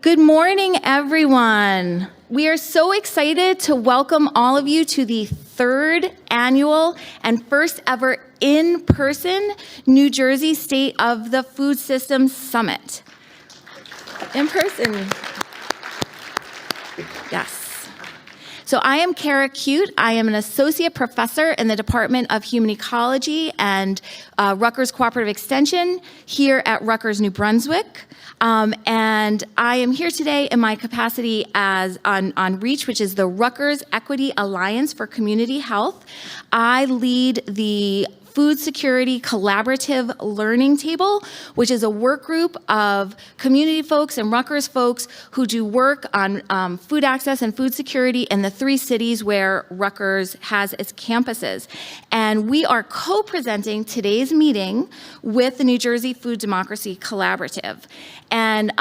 Good morning, everyone. We are so excited to welcome all of you to the third annual and first ever in-person New Jersey State of the Food System Summit. In person. Yes. So I am Cara Cuite. I am an associate professor in the Department of Human Ecology and Rutgers Cooperative Extension here at Rutgers, New Brunswick. And I am here today in my capacity as on REACH, which is the Rutgers Equity Alliance for Community Health. I lead the Food Security Collaborative Learning Table, which is a work group of community folks and Rutgers folks who do work on food access and food security in the 3 cities where Rutgers has its campuses. And we are co-presenting today's meeting with the New Jersey Food Democracy Collaborative. And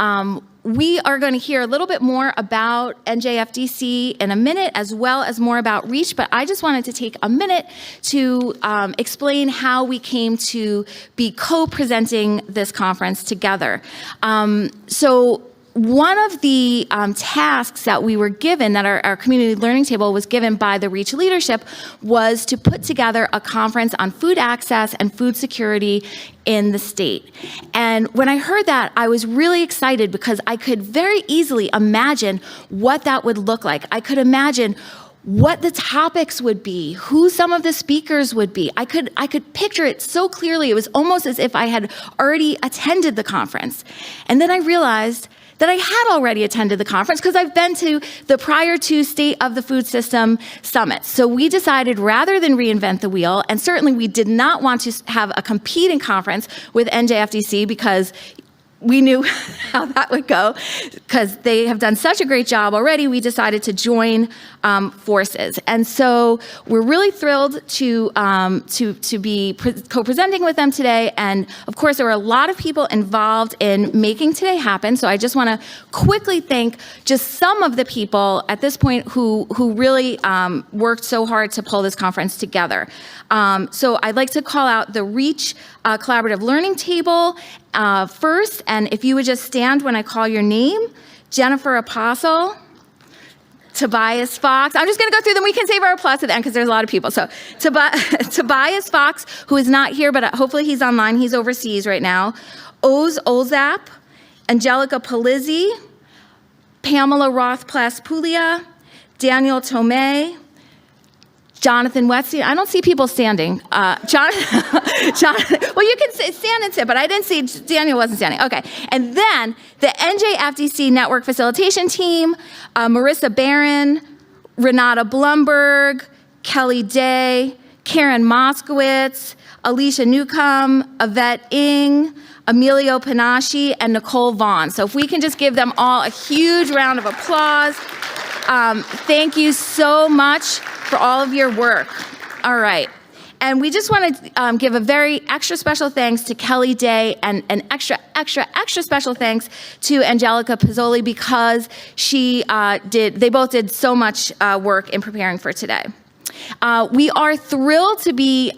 we are going to hear a little bit more about NJFDC in a minute, as well as more about REACH, but I just wanted to take a minute to explain how we came to be co-presenting this conference together. So one of the tasks that we were given, that our community learning table was given by the REACH leadership, was to put together a conference on food access and food security in the state. And when I heard that, I was really excited because I could very easily imagine what that would look like. I could imagine what the topics would be, who some of the speakers would be. I could picture it so clearly. It was almost as if I had already attended the conference. And then I realized that I had already attended the conference because I've been to the prior 2 State of the Food System summits. So we decided, rather than reinvent the wheel, and certainly we did not want to have a competing conference with NJFDC because we knew how that would go, because they have done such a great job already. We decided to join forces, and so we're really thrilled to be co-presenting with them today. And of course, there were a lot of people involved in making today happen. So I just want to quickly thank just some of the people at this point who really worked so hard to pull this conference together. So I'd like to call out the REACH Collaborative Learning Table first, and if you would just stand when I call your name. Jennifer Apostle, Tobias Fox. I'm just going to go through them. We can save our applause at the end because there's a lot of people. So Tobias Fox, who is not here, but hopefully he's online. He's overseas right now. Oz Olzap, Angelica Polizzi, Pamela Roth-Plas-Puglia, Daniel Tomei, Jonathan Wetstein. I don't see people standing. Jonathan, well, you can stand and sit, but I didn't see, Daniel wasn't standing. Okay. And then the NJFDC Network Facilitation Team, Marissa Barron, Renata Blumberg, Kelly Day, Karen Moskowitz, Alicia Newcomb, Yvette Ng, Emilio Panache, and Nicole Vaughn. So if we can just give them all a huge round of applause. Thank you so much for all of your work. All right. And we just want to give a very extra special thanks to Kelly Day and an extra special thanks to Angelica Pizzoli because they both did so much work in preparing for today. We are thrilled to be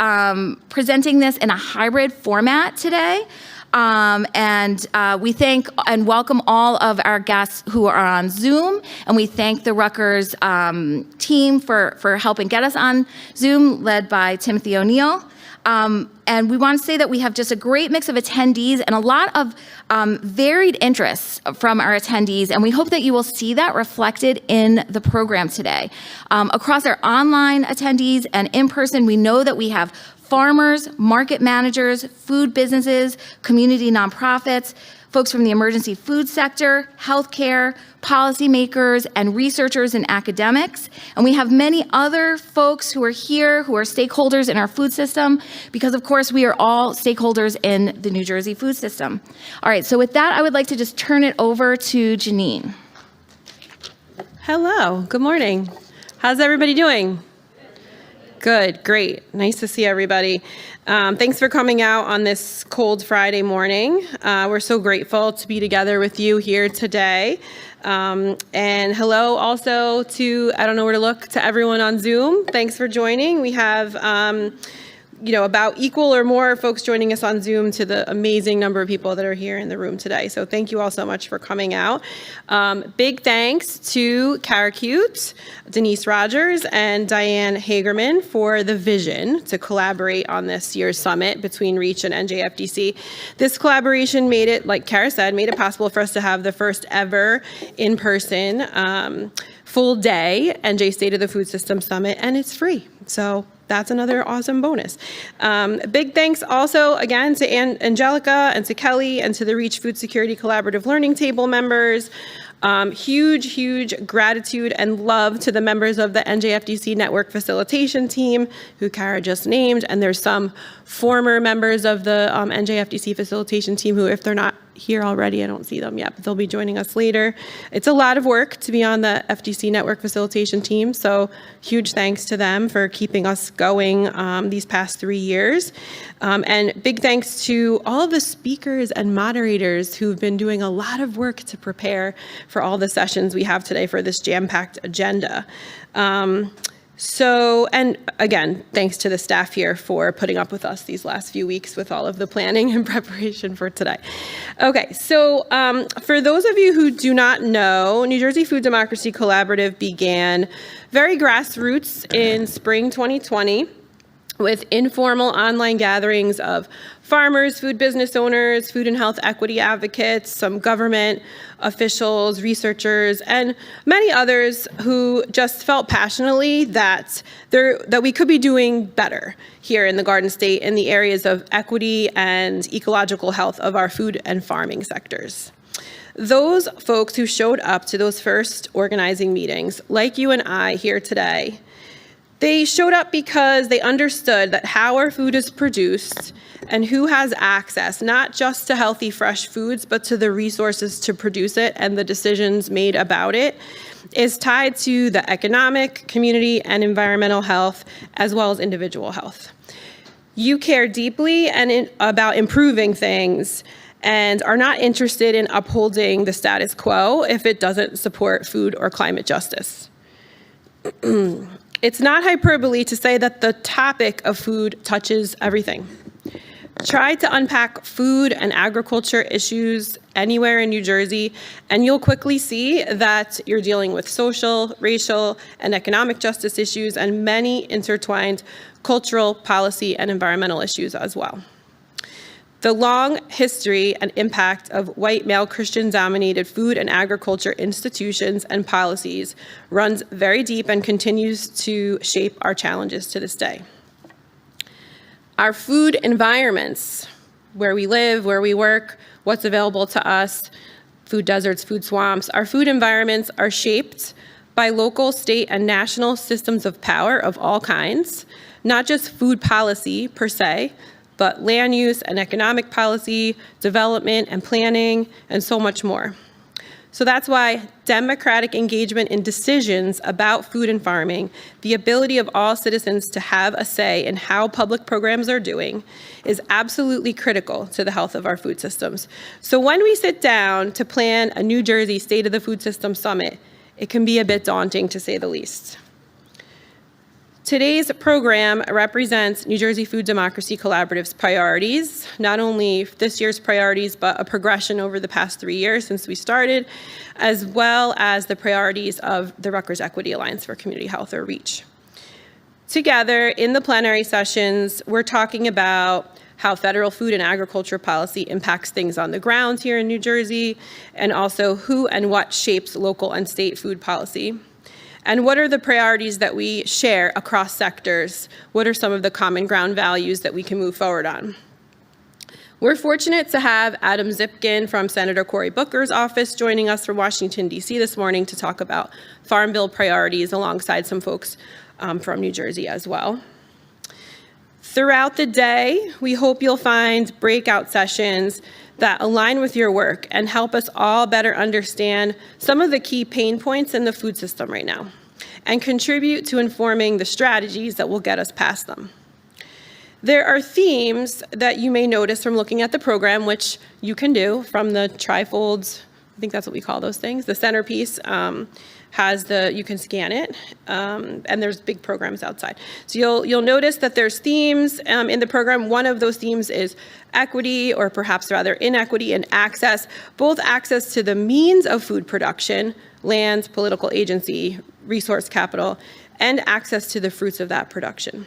presenting this in a hybrid format today. And we thank and welcome all of our guests who are on Zoom, and we thank the Rutgers team for helping get us on Zoom, led by Timothy O'Neill. And we want to say that we have just a great mix of attendees and a lot of varied interests from our attendees, and we hope that you will see that reflected in the program today. Across our online attendees and in person, we know that we have farmers, market managers, food businesses, community nonprofits, folks from the emergency food sector, healthcare, policymakers, and researchers and academics. And we have many other folks who are here who are stakeholders in our food system because, of course, we are all stakeholders in the New Jersey food system. All right, so with that, I would like to just turn it over to Jeanine. Hello, good morning. How's everybody doing? Good, great. Nice to see everybody. Thanks for coming out on this cold Friday morning. We're so grateful to be together with you here today. And hello also to, I don't know where to look, to everyone on Zoom. Thanks for joining. We have about equal or more folks joining us on Zoom to the amazing number of people that are here in the room today. So thank you all so much for coming out. Big thanks to Cara, Cuite, Denise Rodgers, and Diane Hagerman for the vision to collaborate on this year's summit between REACH and NJFDC. This collaboration made it, like Cara said, made it possible for us to have the first ever in-person full day NJ State of the Food System Summit, and it's free. So that's another awesome bonus. Big thanks also again to Angelica and to Kelly and to the REACH Food Security Collaborative Learning Table members. Huge gratitude and love to the members of the NJFDC Network Facilitation Team, who Cara just named, and there's some former members of the NJFDC Facilitation Team who, if they're not here already, I don't see them yet, but they'll be joining us later. It's a lot of work to be on the FDC Network Facilitation Team, so huge thanks to them for keeping us going these past 3 years. And big thanks to all of the speakers and moderators who've been doing a lot of work to prepare for all the sessions we have today for this jam-packed agenda. And again, thanks to the staff here for putting up with us these last few weeks with all of the planning and preparation for today. Okay, so for those of you who do not know, New Jersey Food Democracy Collaborative began very grassroots in spring 2020 with informal online gatherings of farmers, food business owners, food and health equity advocates, some government officials, researchers, and many others who just felt passionately that we could be doing better here in the Garden State in the areas of equity and ecological health of our food and farming sectors. Those folks who showed up to those first organizing meetings, like you and I here today, they showed up because they understood that how our food is produced and who has access, not just to healthy, fresh foods, but to the resources to produce it and the decisions made about it, is tied to the economic, community, and environmental health, as well as individual health. You care deeply about improving things and are not interested in upholding the status quo if it doesn't support food or climate justice. It's not hyperbole to say that the topic of food touches everything. Try to unpack food and agriculture issues anywhere in New Jersey, and you'll quickly see that you're dealing with social, racial, and economic justice issues and many intertwined cultural, policy, and environmental issues as well. The long history and impact of white male Christian-dominated food and agriculture institutions and policies runs very deep and continues to shape our challenges to this day. Our food environments, where we live, where we work, what's available to us, food deserts, food swamps, our food environments are shaped by local, state, and national systems of power of all kinds, not just food policy per se, but land use and economic policy, development and planning, and so much more. So that's why democratic engagement in decisions about food and farming, the ability of all citizens to have a say in how public programs are doing, is absolutely critical to the health of our food systems. So when we sit down to plan a New Jersey State of the Food System Summit, it can be a bit daunting to say the least. Today's program represents New Jersey Food Democracy Collaborative's priorities, not only this year's priorities, but a progression over the past 3 years since we started, as well as the priorities of the Rutgers Equity Alliance for Community Health, or REACH. Together, in the plenary sessions, we're talking about how federal food and agriculture policy impacts things on the ground here in New Jersey, and also who and what shapes local and state food policy. And what are the priorities that we share across sectors? What are some of the common ground values that we can move forward on? We're fortunate to have Adam Zipkin from Senator Cory Booker's office joining us from Washington, D.C. this morning to talk about Farm Bill priorities alongside some folks from New Jersey as well. Throughout the day, we hope you'll find breakout sessions that align with your work and help us all better understand some of the key pain points in the food system right now and contribute to informing the strategies that will get us past them. There are themes that you may notice from looking at the program, which you can do from the trifold think that's what we call those things. The centerpiece you can scan it, and there's big programs outside. So you'll notice that there's themes in the program. One of those themes is equity, or perhaps rather inequity and access, both access to the means of food production, land, political agency, resource capital, and access to the fruits of that production.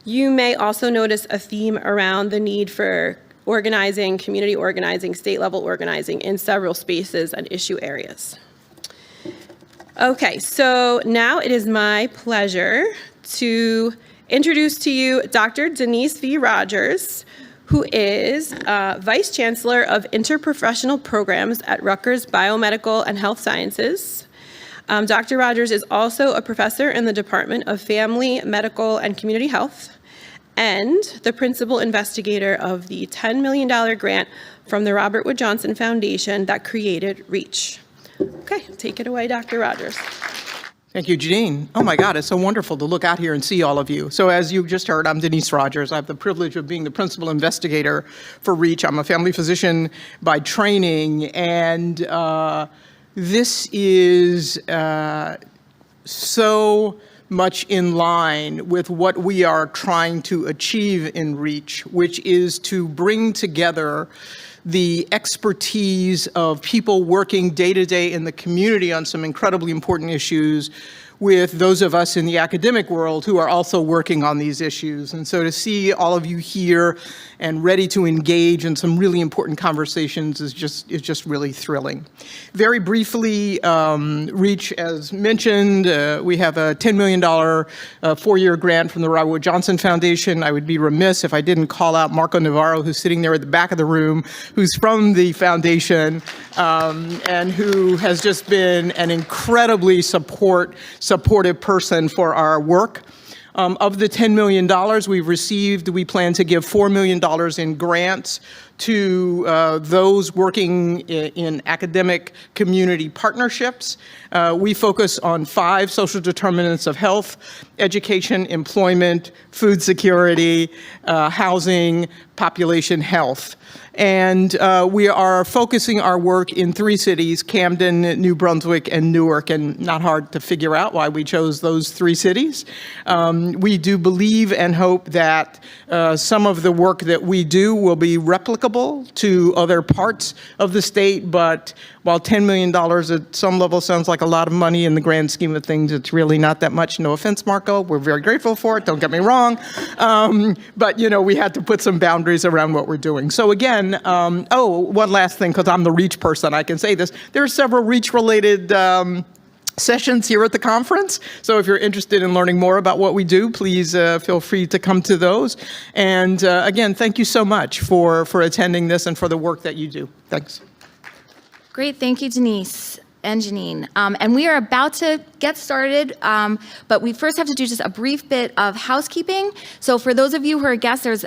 You may also notice a theme around the need for organizing, community organizing, state level organizing in several spaces and issue areas. Okay, so now it is my pleasure to introduce to you Dr. Denise V. Rodgers, who is Vice Chancellor of Interprofessional Programs at Rutgers Biomedical and Health Sciences. Dr. Rodgers is also a professor in the Department of Family, Medical, and Community Health, and the principal investigator of the $10 million grant from the Robert Wood Johnson Foundation that created REACH. Okay, take it away, Dr. Rodgers. Thank you, Jeanine. Oh my God, it's so wonderful to look out here and see all of you. So as you just heard, I'm Denise Rodgers. I have the privilege of being the principal investigator for REACH. I'm a family physician by training, and this is so much in line with what we are trying to achieve in REACH, which is to bring together the expertise of people working day to day in the community on some incredibly important issues with those of us in the academic world who are also working on these issues. And so to see all of you here and ready to engage in some really important conversations is just really thrilling. Very briefly, REACH, as mentioned, we have a $10 million 4-year grant from the Robert Wood Johnson Foundation. I would be remiss if I didn't call out Marco Navarro, who's sitting there at the back of the room, who's from the foundation, and who has just been an incredibly supportive person for our work. Of the $10 million we plan to give $4 million in grants to those working in academic community partnerships. We focus on 5 social determinants of health: education, employment, food security, housing, population health. And we are focusing our work in 3 cities: Camden, New Brunswick, and Newark, and not hard to figure out why we chose those 3 cities. We do believe and hope that some of the work that we do will be replicable to other parts of the state, but while $10 million at some level sounds like a lot of money, in the grand scheme of things, it's really not that much. No offense, Marco, we're very grateful for it, don't get me wrong. But we had to put some boundaries around what we're doing. So again, one last thing, because I'm the REACH person, I can say this. There are several REACH-related sessions here at the conference. So if you're interested in learning more about what we do, please feel free to come to those. And again, thank you so much for attending this and for the work that you do. Thanks. Great, thank you, Denise and Jeanine. And we are about to get started, but we first have to do just a brief bit of housekeeping. So for those of you who are guests, there's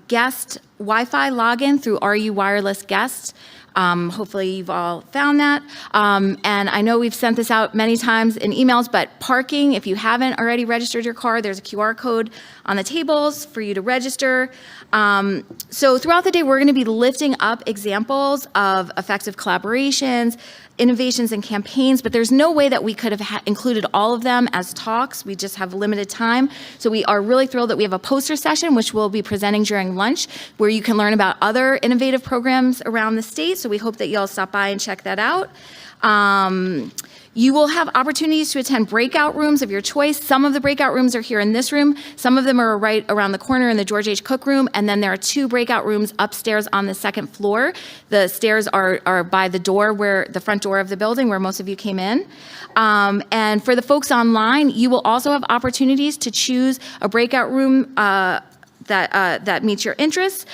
guest Wi-Fi login through RU Wireless Guests. Hopefully you've all found that. And I know we've sent this out many times in emails, but parking, if you haven't already registered your car, there's a QR code on the tables for you to register. So throughout the day, we're going to be lifting up examples of effective collaborations, innovations, and campaigns, but there's no way that we could have included all of them as talks. We just have limited time. So we are really thrilled that we have a poster session, which we'll be presenting during lunch, where you can learn about other innovative programs around the state. So we hope that you'll stop by and check that out. You will have opportunities to attend breakout rooms of your choice. Some of the breakout rooms are here in this room. Some of them are right around the corner in the George H. Cook room. And then there are 2 breakout rooms upstairs on the 2nd floor. The stairs are by the door, the front door of the building where most of you came in. And for the folks online, you will also have opportunities to choose a breakout room that meets your interests.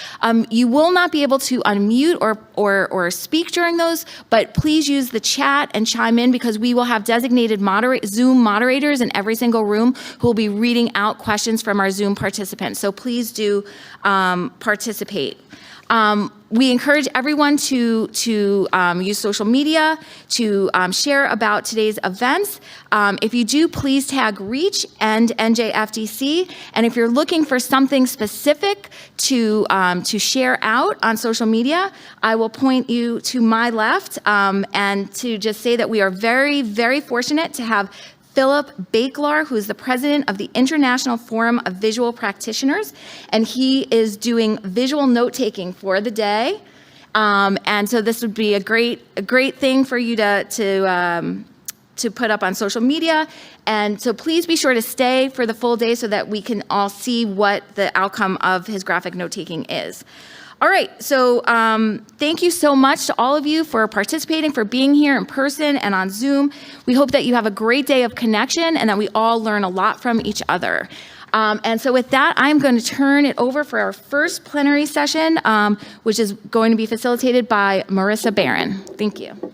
You will not be able to unmute or speak during those, but please use the chat and chime in, because we will have designated Zoom moderators in every single room who will be reading out questions from our Zoom participants. So please do participate. We encourage everyone to use social media to share about today's events. If you do, please tag REACH and NJFDC. And if you're looking for something specific to share out on social media, I will point you to my left and to just say that we are very, very fortunate to have Philip Bakelar, who is the president of the International Forum of Visual Practitioners, and he is doing visual note-taking for the day. And so this would be a great thing for you to put up on social media. And so please be sure to stay for the full day so that we can all see what the outcome of his graphic note-taking is. All right, so thank you so much to all of you for participating, for being here in person and on Zoom. We hope that you have a great day of connection and that we all learn a lot from each other. And so with that, I'm going to turn it over for our first plenary session, which is going to be facilitated by Marissa Barron. Thank you.